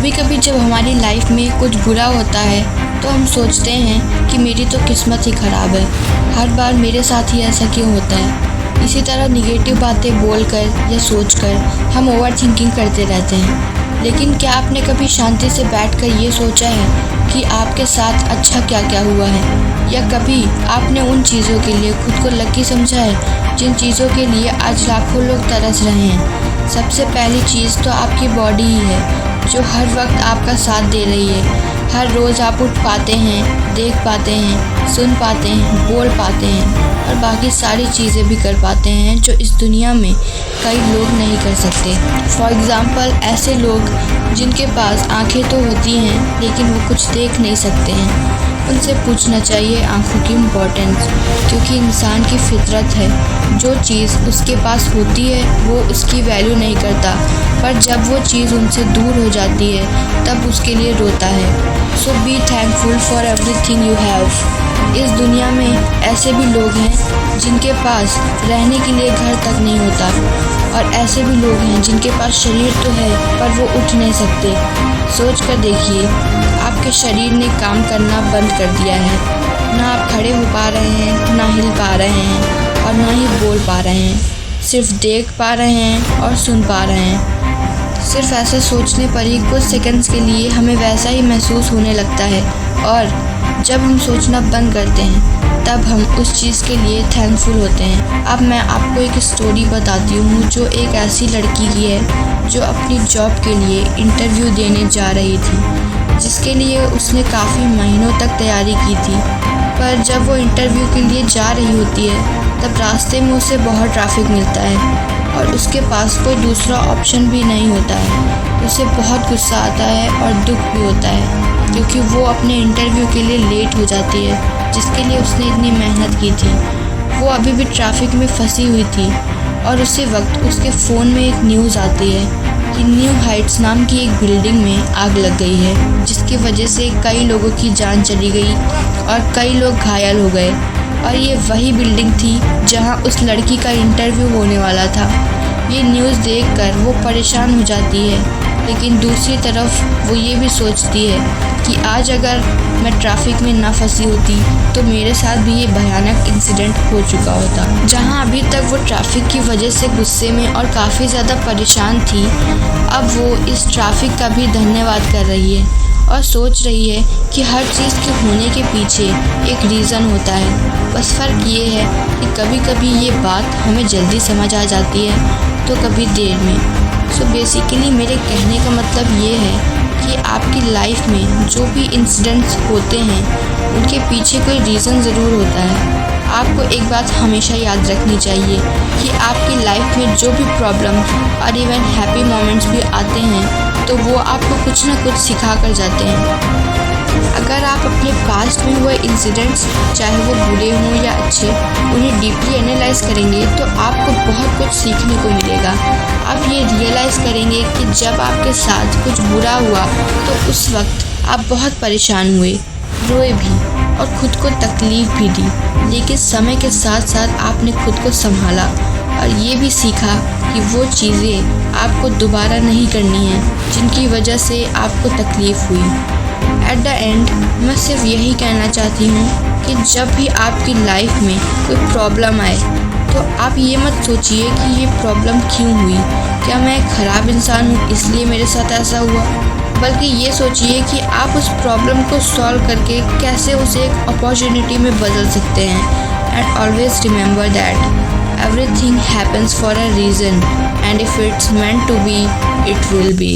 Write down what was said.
कभी कभी जब हमारी लाइफ में कुछ बुरा होता है तो हम सोचते हैं कि मेरी तो किस्मत ही ख़राब है, हर बार मेरे साथ ही ऐसा क्यों होता है। इसी तरह निगेटिव बातें बोलकर या सोचकर हम ओवर थिंकिंग करते रहते हैं। लेकिन क्या आपने कभी शांति से बैठकर ये सोचा है कि आपके साथ अच्छा क्या क्या हुआ है, या कभी आपने उन चीज़ों के लिए खुद को लकी समझा है जिन चीज़ों के लिए आज लाखों लोग तरस रहे हैं। सबसे पहली चीज़ तो आपकी बॉडी ही है जो हर वक्त आपका साथ दे रही है। हर रोज़ आप उठ पाते हैं, देख पाते हैं, सुन पाते हैं, बोल पाते हैं और बाकी सारी चीज़ें भी कर पाते हैं जो इस दुनिया में कई लोग नहीं कर सकते। फॉर एग्ज़ाम्पल ऐसे लोग जिनके पास आंखें तो होती हैं लेकिन वो कुछ देख नहीं सकते हैं, उनसे पूछना चाहिए आँखों की इम्पोर्टेंस, क्योंकि इंसान की फितरत है जो चीज़ उसके पास होती है वो उसकी वैल्यू नहीं करता, पर जब वो चीज़ उनसे दूर हो जाती है तब उसके लिए रोता है। So be thankful for everything you have. इस दुनिया में ऐसे भी लोग हैं जिनके पास रहने के लिए घर तक नहीं होता, और ऐसे भी लोग हैं जिनके पास शरीर तो है पर वो उठ नहीं सकते। सोच कर देखिए, आपके शरीर ने काम करना बंद कर दिया है। ना आप खड़े हो पा रहे हैं, ना हिल पा रहे हैं और ना ही बोल पा रहे हैं, सिर्फ देख पा रहे हैं और सुन पा रहे हैं। सिर्फ ऐसा सोचने पर ही कुछ सेकंड्स के लिए हमें वैसा ही महसूस होने लगता है, और जब हम सोचना बंद करते हैं तब हम उस चीज़ के लिए थैंकफुल होते हैं। अब मैं आपको एक स्टोरी बताती हूँ जो एक ऐसी लड़की की है जो अपनी जॉब के लिए इंटरव्यू देने जा रही थी, जिसके लिए उसने काफ़ी महीनों तक तैयारी की थी। पर जब वो इंटरव्यू के लिए जा रही होती है तब रास्ते में उसे बहुत ट्रैफिक मिलता है और उसके पास कोई दूसरा ऑप्शन भी नहीं होता है। उसे बहुत गुस्सा आता है और दुख भी होता है, क्योंकि वो अपने इंटरव्यू के लिए लेट हो जाती है जिसके लिए उसने इतनी मेहनत की थी। वो अभी भी ट्रैफिक में फंसी हुई थी और उसी वक्त उसके फ़ोन में एक न्यूज़ आती है कि न्यू हाइट्स नाम की एक बिल्डिंग में आग लग गई है, जिसकी वजह से कई लोगों की जान चली गई और कई लोग घायल हो गए। और ये वही बिल्डिंग थी जहां उस लड़की का इंटरव्यू होने वाला था। ये न्यूज़ देखकर वो परेशान हो जाती है, लेकिन दूसरी तरफ वो ये भी सोचती है कि आज अगर मैं ट्रैफिक में ना फंसी होती तो मेरे साथ भी ये भयानक इंसिडेंट हो चुका होता। जहां अभी तक वो ट्रैफिक की वजह से गुस्से में और काफ़ी ज़्यादा परेशान थी, अब वो इस ट्रैफिक का भी धन्यवाद कर रही है और सोच रही है कि हर चीज़ के होने के पीछे एक रीज़न होता है। बस फ़र्क ये है कि कभी कभी ये बात हमें जल्दी समझ आ जाती है तो कभी देर में। सो बेसिकली मेरे कहने का मतलब ये है कि आपकी लाइफ में जो भी इंसिडेंट्स होते हैं उनके पीछे कोई रीज़न ज़रूर होता है। आपको एक बात हमेशा याद रखनी चाहिए कि आपकी लाइफ में जो भी प्रॉब्लम और इवन हैप्पी मोमेंट्स भी आते हैं तो वो आपको कुछ ना कुछ सिखा कर जाते हैं। अगर आप अपने पास्ट में हुए इंसिडेंट्स, चाहे वो बुरे हों या अच्छे, उन्हें डीपली एनालाइज करेंगे तो आपको बहुत कुछ सीखने को मिलेगा। आप ये रियलाइज़ करेंगे कि जब आपके साथ कुछ बुरा हुआ तो उस वक्त आप बहुत परेशान हुए, रोए भी और खुद को तकलीफ़ भी दी, लेकिन समय के साथ साथ आपने खुद को संभाला और ये भी सीखा कि वो चीज़ें आपको दोबारा नहीं करनी है जिनकी वजह से आपको तकलीफ़ हुई। एट द एंड मैं सिर्फ यही कहना चाहती हूँ कि जब भी आपकी लाइफ में कोई प्रॉब्लम आए तो आप ये मत सोचिए कि ये प्रॉब्लम क्यों हुई, क्या मैं एक ख़राब इंसान हूँ इसलिए मेरे साथ ऐसा हुआ, बल्कि ये सोचिए कि आप उस प्रॉब्लम को सॉल्व करके कैसे उसे एक अपॉर्चुनिटी में बदल सकते हैं। And always remember that everything happens for a reason, and if it's meant to be, it will B.